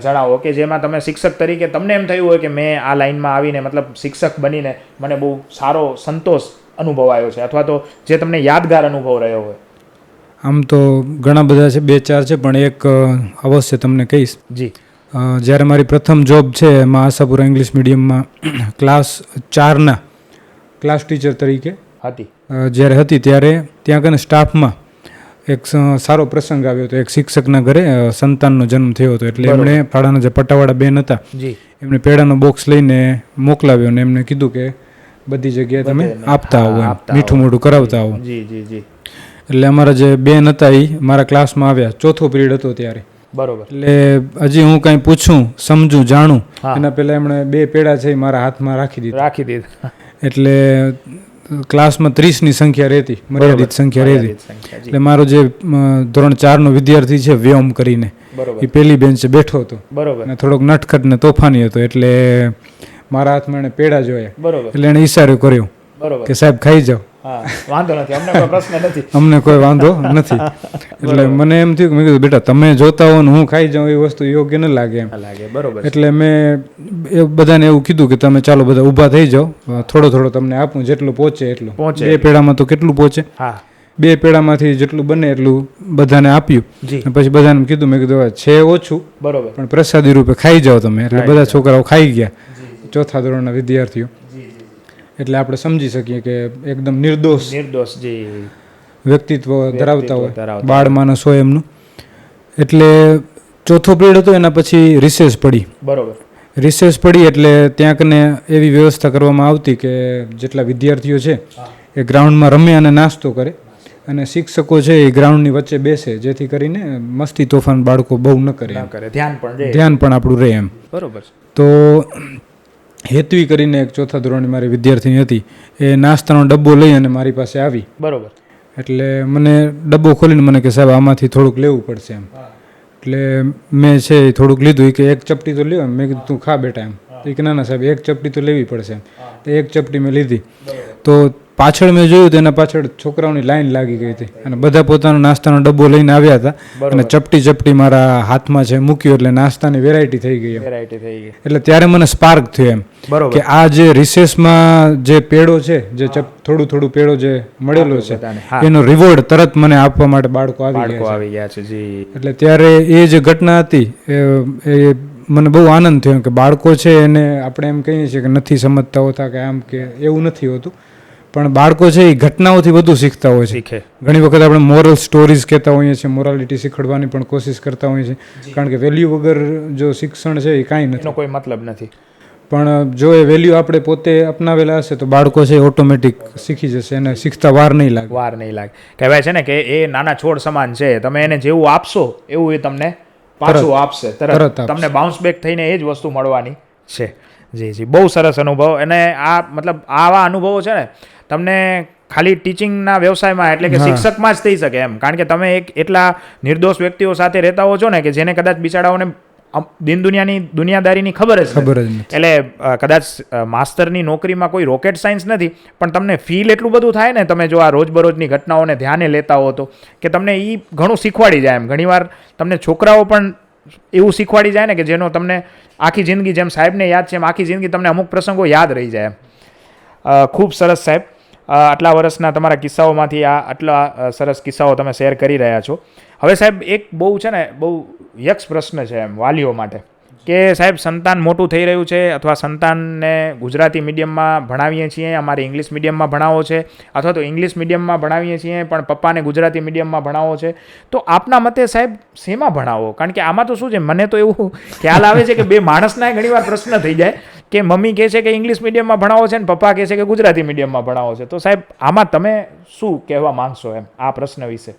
જણાવો કે જેમાં તમે શિક્ષક તરીકે તમને એમ થયું હોય કે મેં આ લાઈનમાં આવીને મતલબ શિક્ષક બનીને મને બહુ સારો સંતોષ અનુભવાયો છે, અથવા તો જે તમને યાદગાર અનુભવ રહ્યો હોય. આમ તો ઘણા બધા છે, 2-4 છે, પણ એક અવશ્ય તમને કહીશ. જી. જ્યારે મારી પ્રથમ જોબ છે એમાં આશાપુરા ઇંગ્લિશ મીડિયમમાં ક્લાસ 4ના ક્લાસ ટીચર તરીકે હતી જ્યારે હતી ત્યારે ત્યાં કને સ્ટાફમાં એક સારો પ્રસંગ આવ્યો હતો. એક શિક્ષકના ઘરે સંતાનનો જન્મ થયો હતો, એટલે એમણે ફાળાના જે પટાવાળા બેન હતા એમણે પેડાનો બોક્સ લઈને મોકલાવ્યો અને એમને કીધું કે બધી જગ્યાએ તમે આપતા આવો, મીઠું મોઢું કરાવતા આવો. એટલે અમારા જે બેન હતા એ મારા ક્લાસમાં આવ્યા, ચોથો પીરિયડ હતો ત્યારે. બરોબર. એટલે હજી હું કાંઈ પૂછું, સમજું, જાણું એના પહેલાં એમણે 2 પેડા છે એ મારા હાથમાં રાખી દીધા. એટલે ક્લાસમાં 30ની સંખ્યા રહેતી, મર્યાદિત સંખ્યા રહેતી. એટલે મારો જે ધોરણ 4નો વિદ્યાર્થી છે વ્યોમ કરીને, એ પહેલી બેન્ચે બેઠો હતો અને થોડોક નટખટ ને તોફાની હતો. એટલે મારા હાથમાં એને પેડા જોયા, એટલે એને ઈશારો કર્યો કે સાહેબ ખાઈ જાઓ, વાંધો નથી, અમને કોઈ પ્રશ્ન નથી, અમને કોઈ વાંધો નથી. એટલે મને એમ થયું કે મેં કીધું બેટા તમે જોતા હો ને હું ખાઈ જાઉં એ વસ્તુ યોગ્ય ન લાગે એમ. એટલે મેં બધાને એવું કીધું કે તમે ચાલો બધા ઊભા થઈ જાઓ, થોડો થોડો તમને આપું, જેટલું પહોંચે એટલું. 2 પેડામાં તો કેટલું પહોંચે, 2 પેડામાંથી જેટલું બને એટલું બધાને આપ્યું. પછી બધાને કીધું, મેં કીધું છે ઓછું પણ પ્રસાદી રૂપે ખાઈ જાઓ તમે. એટલે બધા છોકરાઓ ખાઈ ગયા, 4થા ધોરણના વિદ્યાર્થીઓ. એટલે આપણે સમજી શકીએ કે એકદમ નિર્દોષ વ્યક્તિત્વ ધરાવતા હોય, બાળ માનસ હોય એમનું. એટલે ચોથો પિરિયડ હતો, એના પછી રિસેસ પડી. રિસેસ પડી એટલે ત્યાં કને એવી વ્યવસ્થા કરવામાં આવતી કે જેટલા વિદ્યાર્થીઓ છે એ ગ્રાઉન્ડમાં રમે અને નાસ્તો કરે, અને શિક્ષકો છે એ ગ્રાઉન્ડની વચ્ચે બેસે, જેથી કરીને મસ્તી તોફાન બાળકો બહુ ન કરે, ધ્યાન પણ આપણું રહે એમ. બરોબર. તો હેતવી કરીને એક 4થા ધોરણની મારી વિદ્યાર્થીની હતી, એ નાસ્તાનો ડબ્બો લઈ અને મારી પાસે આવી. બરોબર. એટલે મને ડબ્બો ખોલીને મને કે સાહેબ આમાંથી થોડુંક લેવું પડશે એમ. એટલે મેં છે એ થોડુંક લીધું. કે એક ચપટી તો લ્યો એમ. મેં કીધું તું ખા બેટા એમ. એ કે ના ના સાહેબ એક ચપટી તો લેવી પડશે એમ. એક ચપટી મેં લીધી. તો પાછળ મેં જોયું તો એના પાછળ છોકરાઓની લાઈન લાગી ગઈ હતી અને બધા પોતાનો નાસ્તાનો ડબ્બો લઈને આવ્યા હતા અને ચપટી મારા હાથમાં છે મૂક્યો, એટલે નાસ્તાની વેરાયટી થઈ ગઈ. એટલે ત્યારે મને સ્પાર્ક થયો એમ કે આ જે રિસેસમાં જે પેડો છે, જે થોડું પેડો જે મળેલો છે એનો રિવોર્ડ તરત મને આપવા માટે બાળકો આવી ગયા છે. એટલે ત્યારે એ જે ઘટના હતી એ મને બહુ આનંદ થયો કે બાળકો છે એને આપણે એમ કહીએ છીએ કે નથી સમજતા હોતા કે આમ, કે એવું નથી હોતું, પણ બાળકો છે એ ઘટનાઓથી વધુ શીખતા હોય છે. ઘણી વખત આપણે મોરલ સ્ટોરીઝ કહેતા હોઈએ છીએ, મોરાલિટી શીખવાડવાની પણ કોશિશ કરતા હોઈએ છીએ, કારણ કે વેલ્યુ વગર જો શિક્ષણ છે એ કાંઈ નથી, કોઈ મતલબ નથી. પણ જો એ વેલ્યુ આપણે પોતે અપનાવેલા હશે તો બાળકો છે ઓટોમેટિક શીખી જશે, એને શીખતા વાર નહીં લાગે. કહેવાય છે ને કે એ નાના છોડ સમાન છે, તમે એને જેવું આપશો એવું એ તમને પાછું આપશે, તરત તમને બાઉન્સ બેક થઈને એ જ વસ્તુ મળવાની છે. જી, બહુ સરસ અનુભવ. અને આ મતલબ આવા અનુભવો છે ને તમને ખાલી ટીચિંગના વ્યવસાયમાં એટલે કે શિક્ષકમાં જ થઈ શકે એમ, કારણ કે તમે એક એટલા નિર્દોષ વ્યક્તિઓ સાથે રહેતા હો છો ને કે જેને કદાચ બિચારાઓને દુનિયાદારીની ખબર જ નથી. એટલે કદાચ માસ્ટરની નોકરીમાં કોઈ રોકેટ સાયન્સ નથી, પણ તમને ફીલ એટલું બધું થાય ને, તમે જો આ રોજબરોજની ઘટનાઓને ધ્યાને લેતા હો તો, કે તમને એ ઘણું શીખવાડી જાય એમ. ઘણીવાર તમને છોકરાઓ પણ એવું શીખવાડી જાય ને કે જેનો તમને આખી જિંદગી, જેમ સાહેબને યાદ છે એમ આખી જિંદગી તમને અમુક પ્રસંગો યાદ રહી જાય એમ. ખૂબ સરસ સાહેબ, આટલા વર્ષના તમારા કિસ્સાઓમાંથી આટલા સરસ કિસ્સાઓ તમે શેર કરી રહ્યા છો. હવે સાહેબ એક બહુ છે ને બહુ યક્ષ પ્રશ્ન છે એમ વાલીઓ માટે કે સાહેબ સંતાન મોટું થઈ રહ્યું છે અથવા સંતાનને ગુજરાતી મીડિયમમાં ભણાવીએ છીએ, અમારે ઇંગ્લિશ મીડિયમમાં ભણાવો છે, અથવા તો ઇંગ્લિશ મીડિયમમાં ભણાવીએ છીએ પણ પપ્પાને ગુજરાતી મીડિયમમાં ભણાવો છે, તો આપના મતે સાહેબ શેમાં ભણાવો? કારણ કે આમાં તો શું છે, મને તો એવું ખ્યાલ આવે છે કે બે માણસના ઘણીવાર પ્રશ્ન થઈ જાય કે મમ્મી કહે છે કે ઇંગ્લિશ મીડિયમમાં ભણાવો છે ને પપ્પા કહે છે કે ગુજરાતી મીડિયમમાં ભણાવો છે. તો સાહેબ આમાં તમે શું કહેવા માંગશો એમ આ પ્રશ્ન વિશે?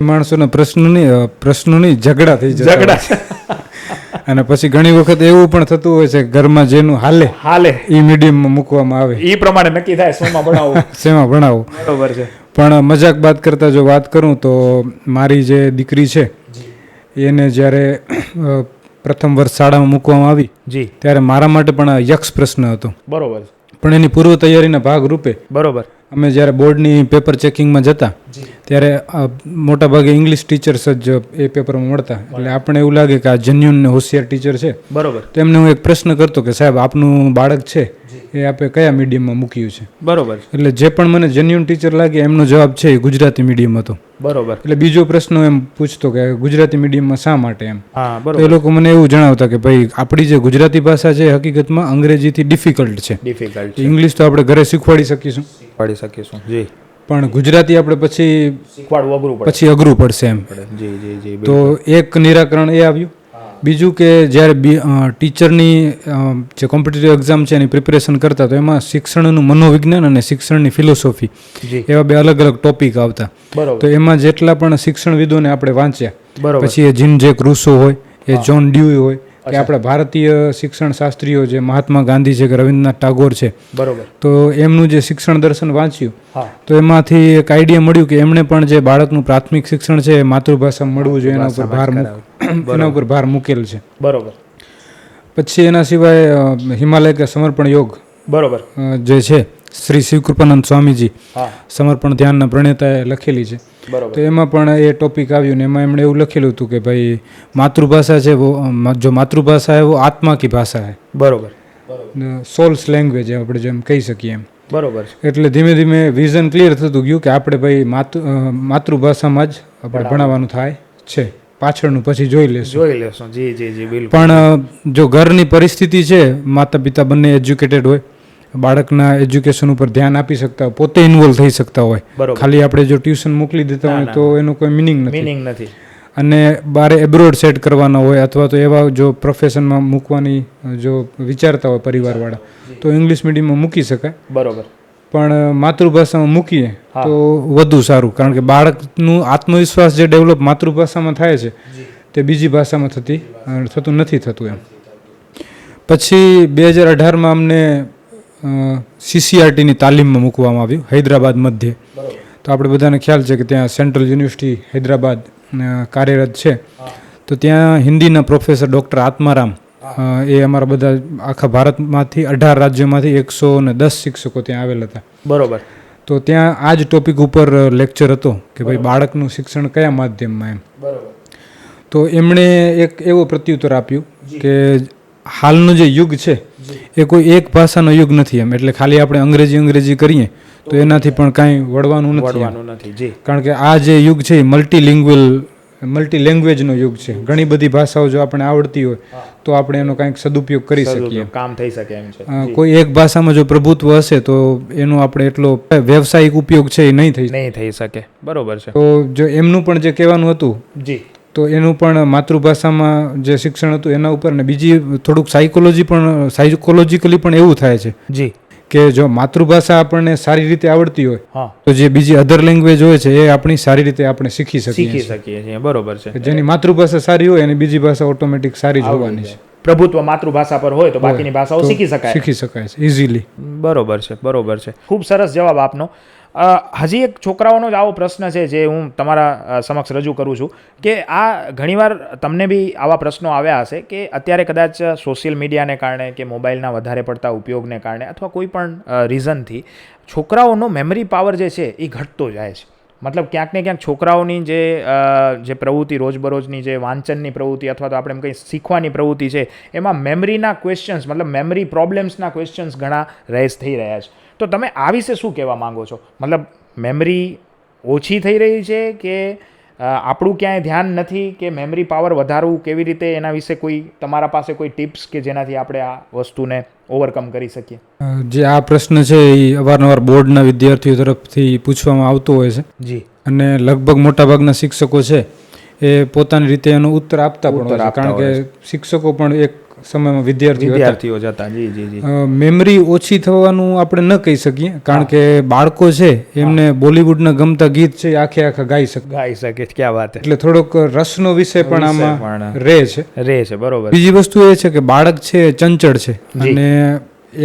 માણસોના પ્રશ્નો નહીં ઝઘડા થઈ જાય. ઝઘડા અને પછી ઘણી વખત એવું પણ થતું હોય છે ઘરમાં જેનું હાલે એ મીડિયમમાં મૂકવામાં આવે, એ પ્રમાણે નક્કી થાય શેમાં ભણાવવું. શેમાં ભણાવવું. બરોબર છે. પણ મજાક બાત કરતા જો વાત કરું તો મારી જે દીકરી છે એને જ્યારે પ્રથમ વર્ષ શાળામાં મૂકવામાં આવી જી ત્યારે મારા માટે પણ આ યક્ષ પ્રશ્ન હતો. બરોબર. પણ એની પૂર્વ તૈયારીના ભાગરૂપે બરોબર. અમે જ્યારે બોર્ડની પેપર ચેકિંગમાં જતા ત્યારે મોટાભાગે ઇંગ્લિશ ટીચર્સ જ એ પેપરમાં મળતા, એટલે આપણે એવું લાગે કે આ જેન્યુન ને હોશિયાર ટીચર છે. બરોબર. તો એમને હું એક પ્રશ્ન કરતો કે સાહેબ આપનું બાળક છે એ આપણે કયા મીડિયમમાં મૂક્યું છે? બરોબર. એટલે જે પણ મને જેન્યુન ટીચર લાગે એમનો જવાબ છે એ ગુજરાતી મીડિયમ હતો. બરોબર. એટલે બીજો પ્રશ્ન એમ પૂછતો કે ગુજરાતી મીડિયમમાં શા માટે એમ. હા તો બરોબર. એ લોકો મને એવું જણાવતા કે ભાઈ આપણી જે ગુજરાતી ભાષા છે એ હકીકતમાં અંગ્રેજીથી ડિફિકલ્ટ છે. ડિફિકલ્ટ ઇંગ્લિશ તો આપણે ઘરે શીખવાડી શકીશું પડી શકીશું. જી. પણ ગુજરાતી આપણે પછી શીખવાડવું અઘરું પડે. પછી અઘરું પડશે એમ. જી જી જી. તો એક નિરાકરણ એ આવ્યું. બીજું કે જ્યારે ટીચરની જે કોમ્પિટિટિવ એક્ઝામ છે એની પ્રિપેરેશન કરતા તો એમાં શિક્ષણનું મનોવિજ્ઞાન અને શિક્ષણની ફિલોસોફી જી. એવા બે અલગ અલગ ટોપિક આવતા. બરોબર. તો એમાં જેટલા પણ શિક્ષણવિદોને આપણે વાંચ્યા, બરોબર. પછી એ જીન જેક રૂસો હોય, એ જોન ડ્યુઈ હોય, કે આપણા ભારતીય શિક્ષણ શાસ્ત્રીઓ જે મહાત્મા ગાંધી છે કે રવિન્દ્રનાથ ટાગોર છે, બરોબર. તો એમનું જે શિક્ષણ દર્શન વાંચ્યું હા. તો એમાંથી એક આઈડિયા મળ્યું કે એમણે પણ જે બાળકનું પ્રાથમિક શિક્ષણ છે એ માતૃભાષામાં મળવું જોઈએ એના ઉપર ભાર મૂકેલ છે. બરોબર. પછી એના સિવાય હિમાલય કે સમર્પણ યોગ બરોબર. જે છે શ્રી શિવકૃપાનંદ સ્વામીજી હા. સમર્પણ ધ્યાનના પ્રણેતાએ લખેલી છે. બરોબર. તો એમાં પણ એ ટોપિક આવ્યું ને એમાં એમણે એવું લખેલું હતું કે ભાઈ માતૃભાષા છે જો માતૃભાષા है वो आत्मा की भाषा है. બરોબર. સોલ્સ લેંગ્વેજ આપણે જેમ કહી શકીએ એમ. બરોબર. એટલે ધીમે ધીમે વિઝન ક્લિયર થતું ગયું કે આપણે ભાઈ માતૃભાષામાં જ આપણે ભણાવવાનું થાય છે, પાછળનું પછી જોઈ લેશું. જોઈ લેશું. જી જી જી બિલકુલ. પણ જો ઘરની પરિસ્થિતિ છે, માતા પિતા બંને એજ્યુકેટેડ હોય, બાળકના એજ્યુકેશન ઉપર ધ્યાન આપી શકતા હોય, પોતે ઇન્વોલ્વ થઈ શકતા હોય, બરોબર. ખાલી આપણે જો ટ્યુશન મોકલી દેતા હોય તો એનો કોઈ મિનિંગ નથી. મીનિંગ નથી. અને બારે એબ્રોડ સેટ કરવાના હોય અથવા તો એવા જો પ્રોફેશનમાં મૂકવાની જો વિચારતા હોય પરિવારવાળા તો ઇંગ્લિશ મીડિયમમાં મૂકી શકાય. બરોબર. પણ માતૃભાષામાં મૂકીએ તો વધુ સારું, કારણ કે બાળકનું આત્મવિશ્વાસ જે ડેવલપ માતૃભાષામાં થાય છે તે બીજી ભાષામાં થતું નથી એમ. પછી 2018માં અમને CCRTની તાલીમમાં મૂકવામાં આવ્યું હૈદરાબાદ મધ્યે. તો આપણે બધાને ખ્યાલ છે કે ત્યાં સેન્ટ્રલ યુનિવર્સિટી હૈદરાબાદ કાર્યરત છે. તો ત્યાં હિન્દીના પ્રોફેસર ડૉક્ટર આત્મારામ એ અમારા બધા આખા ભારતમાંથી 18 રાજ્યોમાંથી 110 શિક્ષકો ત્યાં આવેલ હતા. બરોબર. તો ત્યાં આ જ ટોપિક ઉપર લેક્ચર હતો કે ભાઈ બાળકનું શિક્ષણ કયા માધ્યમમાં એમ. બરોબર. તો એમણે એક એવો પ્રત્યુત્તર આપ્યું કે હાલનો જે યુગ છે એ કોઈ એક ભાષાનો યુગ નથી એમ. એટલે ખાલી આપણે અંગ્રેજી કરીએ તો એનાથી પણ કાંઈ વળવાનું નથી. કારણ કે આ જે યુગ છે એ મલ્ટી લેંગ્વેજનો યુગ છે. ઘણી બધી ભાષાઓ જો આપણે આવડતી હોય તો આપણે એનો કાંઈક સદુપયોગ કરી શકીએ, કામ થઈ શકે એમ છે. કોઈ એક ભાષામાં જો પ્રભુત્વ હશે તો એનો આપણે એટલો વ્યવસાયિક ઉપયોગ છે એ નહીં થઈ શકે. બરોબર છે. તો જો એમનું પણ જે કહેવાનું હતું જી તો એનું પણ માતૃભાષામાં જે શિક્ષણ હતું એના ઉપર, ને બીજી થોડુંક સાયકોલોજીકલી પણ એવું થાય છે જી કે જો માતૃભાષા આપણને સારી રીતે આવડતી હોય હા તો જે બીજી અધર લેંગ્વેજ હોય છે એ આપણી સારી રીતે આપણે શીખી શકીએ છીએ. બરોબર છે. જેની માતૃભાષા સારી હોય અને બીજી ભાષા ઓટોમેટિક સારી જ હોવાની છે. પ્રભુત્વ માતૃભાષા પર હોય તો બાકીની ભાષાઓ શીખી શકાય છે ઇઝીલી. બરોબર છે. ખૂબ સરસ જવાબ આપનો. હજી એક છોકરાઓનો જ આવો પ્રશ્ન છે જે હું તમારા સમક્ષ રજૂ કરું છું કે આ ઘણીવાર તમને બી આવા પ્રશ્નો આવ્યા હશે કે અત્યારે કદાચ સોશિયલ મીડિયાને કારણે કે મોબાઈલના વધારે પડતા ઉપયોગને કારણે અથવા કોઈ પણ રીઝનથી છોકરાઓનો મેમરી પાવર જે છે એ ઘટતો જાય છે. મતલબ ક્યાંક ને ક્યાંક છોકરાઓની જે પ્રવૃત્તિ રોજબરોજની જે વાંચનની પ્રવૃત્તિ અથવા તો આપણે એમ કંઈ શીખવાની પ્રવૃત્તિ છે એમાં મેમરીના ક્વેશ્ચન્સ મતલબ મેમરી પ્રોબ્લેમ્સના ક્વેશ્ચન્સ ઘણા રેઝ થઈ રહ્યા છે. તો તમે આ વિશે શું કહેવા માંગો છો? મતલબ મેમરી ઓછી થઈ રહી છે કે આપણું ક્યાંય ધ્યાન નથી કે મેમરી પાવર વધારવું કેવી રીતે, એના વિશે કોઈ તમારા પાસે કોઈ ટિપ્સ કે જેનાથી આપણે આ વસ્તુને ઓવરકમ કરી શકીએ? જે આ પ્રશ્ન છે એ અવારનવાર બોર્ડના વિદ્યાર્થીઓ તરફથી પૂછવામાં આવતો હોય છે જી. અને લગભગ મોટાભાગના શિક્ષકો છે એ પોતાની રીતે એનો ઉત્તર આપતા પણ હોય છે, કારણ કે શિક્ષકો પણ એક સમયમાં વિદ્યાર્થીઓ જ હતા. જી જી જી. મેમરી ઓછી થવાનું આપણે ન કહી શકીએ, કારણ કે બાળકો છે એમને બોલિવૂડના ગમતા ગીત છે એ આખા ગાઈ શકે. ક્યાં વાત છે. એટલે થોડોક રસનો વિષય પણ આમાં રહે છે. બરોબર. બીજી વસ્તુ એ છે કે બાળક છે એ ચંચળ છે અને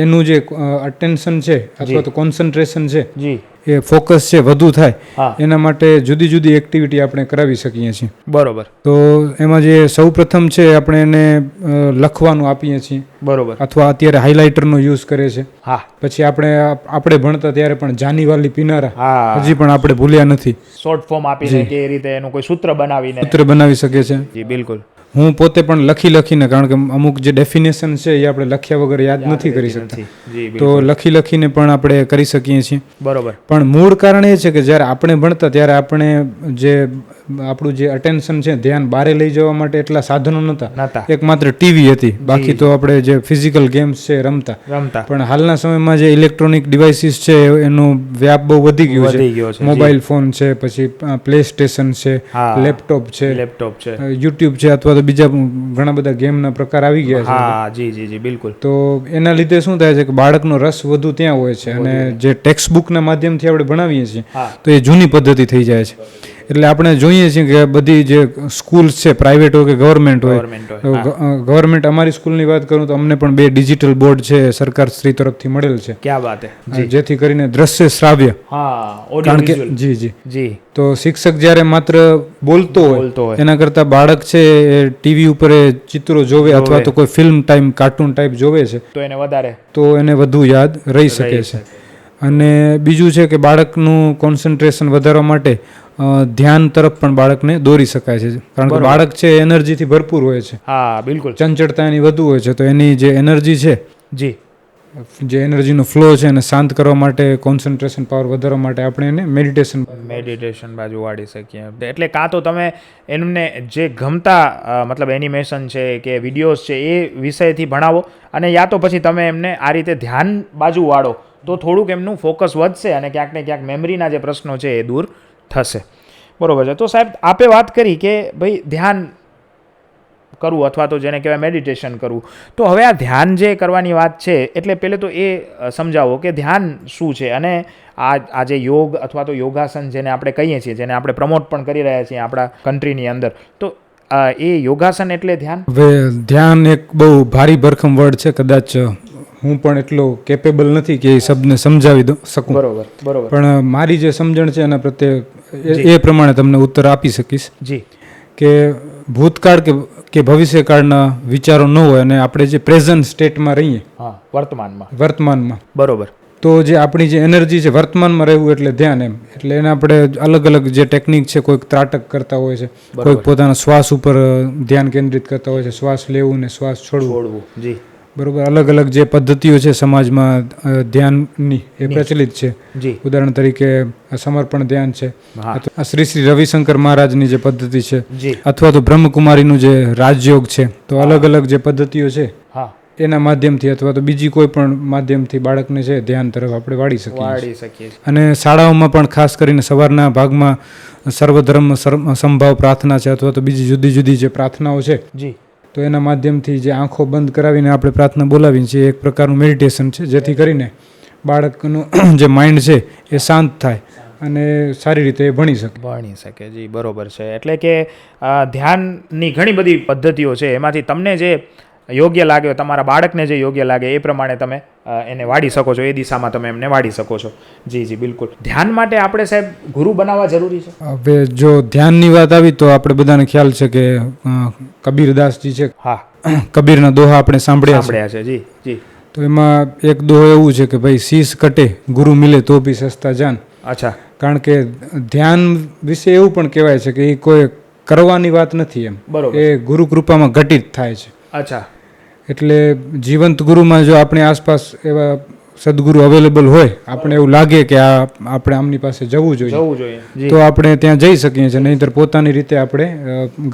એનું જે અટેન્શન છે અથવા તો કોન્સન્ટ્રેશન છે જી એ ફોકસ છે વધુ થાય હા. એના માટે જુદી જુદી એક્ટિવિટી આપણે કરાવી શકીએ છીએ. બરોબર. તો એમાં જે સૌ પ્રથમ છે આપણે એને લખવાનું આપીએ છીએ, બરોબર. અથવા અત્યારે હાઇલાઇટરનો યુઝ કરે છે. હા. પછી આપણે ભણતા ત્યારે પણ જાનીવાલી પિનારા હા. હજી પણ આપણે ભૂલ્યા નથી. શોર્ટ ફોર્મ આપીને કે એ રીતે એનું કોઈ સૂત્ર બનાવીને સૂત્ર બનાવી શકે છે. જી બિલકુલ. હું પોતે પણ લખીને, કારણ કે અમુક જે ડેફિનેશન છે એ આપણે લખ્યા વગર યાદ નથી કરી શકતા, જી તો લખીને પણ આપણે કરી શકીએ છીએ. બરોબર. પણ મૂળ કારણ એ છે કે જ્યારે આપણે ભણતા ત્યારે આપણે જે આપણું જે અટેન્શન છે ધ્યાન બારે લઈ જવા માટે એટલા સાધનો નહોતા. એક માત્ર ટીવી હતી, બાકી તો આપણે જે ફિઝિકલ ગેમ્સ છે રમતા. પણ હાલના સમયમાં જે ઇલેક્ટ્રોનિક ડિવાઇસીસ છે એનો વ્યાપ બહુ વધી ગયો છે. મોબાઈલ ફોન છે, પછી પ્લે સ્ટેશન છે, લેપટોપ છે, યુટ્યુબ છે, અથવા તો બીજા ઘણા બધા ગેમના પ્રકાર આવી ગયા છે. હા જી જી જી બિલકુલ. તો એના લીધે શું થાય છે કે બાળકનો રસ વધુ ત્યાં હોય છે, અને જે ટેક્સ્ટ બુકના માધ્યમથી આપણે ભણાવીએ છીએ તો એ જૂની પદ્ધતિ થઈ જાય છે. એટલે આપણે જોઈએ છીએ કે બધી જે સ્કૂલ્સ છે, પ્રાઇવેટ હોય કે ગવર્મેન્ટ હોય, ગવર્મેન્ટ અમારી સ્કૂલની વાત કરું તો અમને પણ 2 ડિજિટલ બોર્ડ છે સરકાર શ્રી તરફથી મળેલ છે. ક્યાં વાત છે. જેથી કરીને દ્રશ્ય શ્રાવ્ય, કારણ કે જી જી જી. તો શિક્ષક જ્યારે માત્ર બોલતો હોય એના કરતાં બાળક છે એ ટીવી ઉપર ચિત્રો જોવે અથવા તો કોઈ ફિલ્મ ટાઈપ કાર્ટૂન ટાઈપ જોવે છે તો એને વધુ યાદ રહી શકે છે. અને બીજું છે કે બાળકનું કોન્સન્ટ્રેશન વધારવા માટે ધ્યાન તરફ પણ બાળકને દોરી શકાય છે, કારણ કે બાળક છે એનર્જીથી ભરપૂર હોય છે. હા બિલકુલ. ચંચળતા એની વધુ હોય છે, તો એની જે એનર્જી છે જી, જે એનર્જીનો ફ્લો છે એને શાંત કરવા માટે, કોન્સન્ટ્રેશન પાવર વધારવા માટે આપણે એને મેડિટેશન બાજુ વાળી શકીએ. એટલે કાં તો તમે એમને જે ગમતા મતલબ એનિમેશન છે કે વિડીયોઝ છે એ વિષયથી ભણાવો, અને યા તો પછી તમે એમને આ રીતે ધ્યાન બાજુ વાળો તો થોડુંક એમનું ફોકસ વધશે અને ક્યાંક ને ક્યાંક મેમરીના જે પ્રશ્નો છે એ દૂર થશે. બરોબર છે. તો સાહેબ આપે વાત કરી કે ભાઈ ધ્યાન કરવું અથવા તો જેને કહેવાય મેડિટેશન કરવું, તો હવે આ ધ્યાન જે કરવાની વાત છે એટલે પહેલે તો એ સમજાવો કે ધ્યાન શું છે, અને આ જે યોગ અથવા તો યોગાસન જેને આપણે કહીએ છીએ, જેને આપણે પ્રમોટ પણ કરી રહ્યા છીએ આપણા કન્ટ્રીની અંદર, તો એ યોગાસન એટલે ધ્યાન? હવે ધ્યાન એક બહુ ભારી ભરખમ વર્ડ છે, કદાચ હું પણ એટલો કેપેબલ નથી કે એ શબ્દને સમજાવી શકું. બરોબર. પણ મારી જે સમજણ છે એના પ્રત્યે એ પ્રમાણે તમને ઉત્તર આપી શકીશ. જી. કે ભૂતકાળ કે ભવિષ્યકાળના વિચારો ન હોય અને આપણે જે પ્રેઝન્ટ સ્ટેટમાં રહીએ, વર્તમાનમાં, બરોબર, તો જે આપણી જે એનર્જી છે વર્તમાનમાં રહેવું એટલે ધ્યાન એમ. એટલે એને આપણે અલગ અલગ જે ટેકનિક છે, કોઈક ત્રાટક કરતા હોય છે, કોઈક પોતાના શ્વાસ ઉપર ધ્યાન કેન્દ્રિત કરતા હોય છે, શ્વાસ લેવું ને શ્વાસ છોડવું. જી. બરોબર. અલગ અલગ જે પદ્ધતિઓ છે સમાજમાં ધ્યાનની એ પ્રચલિત છે. ઉદાહરણ તરીકે સમર્પણ ધ્યાન છે, શ્રી શ્રી રવિશંકર મહારાજની જે પદ્ધતિ છે, અથવા તો બ્રહ્મકુમારીનું જે રાજયોગ છે. તો અલગ અલગ જે પદ્ધતિઓ છે એના માધ્યમથી અથવા તો બીજી કોઈ પણ માધ્યમથી બાળકને છે ધ્યાન તરફ આપણે વાળી શકીએ. અને શાળાઓમાં પણ ખાસ કરીને સવારના ભાગમાં સર્વધર્મ સમભાવ પ્રાર્થના છે, અથવા તો બીજી જુદી જુદી જે પ્રાર્થનાઓ છે, તો એના માધ્યમથી જે આંખો બંધ કરાવીને આપણે પ્રાર્થના બોલાવીએ છીએ, એક પ્રકારનું મેડિટેશન છે, જેથી કરીને બાળકનું જે માઇન્ડ છે એ શાંત થાય અને સારી રીતે ભણી શકે. જી બરોબર છે. એટલે કે ધ્યાનની ઘણી બધી પદ્ધતિઓ છે, એમાંથી તમને જે યોગ્ય લાગે, તમારા બાળકને જે યોગ્ય લાગે એ પ્રમાણે તમે એને વાળી શકો છો, એ દિશામાં તમે એમને વાળી શકો છો. જી જી બિલકુલ. ધ્યાન માટે આપણે સાહેબ ગુરુ બનાવવા જરૂરી છે? હવે જો ધ્યાનની વાત આવી તો આપણે બધાને ખ્યાલ છે કે કબીરદાસજી છે, કબીરના દોહા આપણે સાંભળ્યા છે. જી જી. તો એમાં એક દોહો એવું છે કે ભાઈ શીશ કટે ગુરુ મિલે તો ભી સસ્તા જાન, અચ્છા. કારણ કે ધ્યાન વિશે એવું પણ કહેવાય છે કે એ કોઈ કરવાની વાત નથી એમ, બરોબર. એ ગુરુ કૃપામાં ઘટિત થાય છે. અચ્છા. એટલે જીવંત ગુરુમાં જો આપણી આસપાસ એવા સદગુરુ અવેલેબલ હોય, આપણે એવું લાગે કે આ આપણે આમની પાસે જવું જોઈએ, જવું જોઈએ. જી. તો આપણે ત્યાં જઈ શકીએ છીએ. નહીંતર પોતાની રીતે આપણે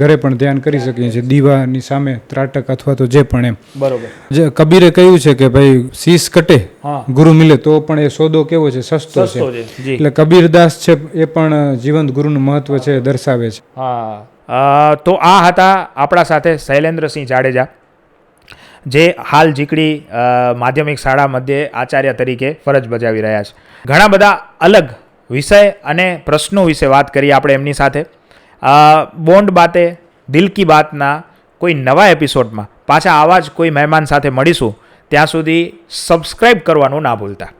ઘરે પણ ધ્યાન કરી શકીએ છીએ, દીવાની સામે ત્રાટક અથવા તો જે પણ એમ. બરોબર. જે કબીરે કહ્યું છે કે ભાઈ શીશ કટે હા. ગુરુ મિલે તો પણ એ સોદો કેવો છે, સસ્તો સસ્તો છે. છે. જી. એટલે કબીરદાસ છે એ પણ જીવંત ગુરુનું મહત્વ છે એ દર્શાવે છે. હા. તો આ હતા આપણા સાથે શૈલેન્દ્રસિંહ જાડેજા, જે હાલ ઝીકડી માધ્યમિક શાળા મધ્યે આચાર્ય તરીકે ફરજ બજાવી રહ્યા છે. ઘણા બધા અલગ વિષય અને પ્રશ્નો વિશે વાત કરી આપણે એમની સાથે. બોન્ડ બાતે દિલ કી બાતના કોઈ નવા એપિસોડમાં પાછા આવા જ કોઈ મહેમાન સાથે મળીશું. ત્યાં સુધી સબસ્ક્રાઈબ કરવાનું ના ભૂલતા.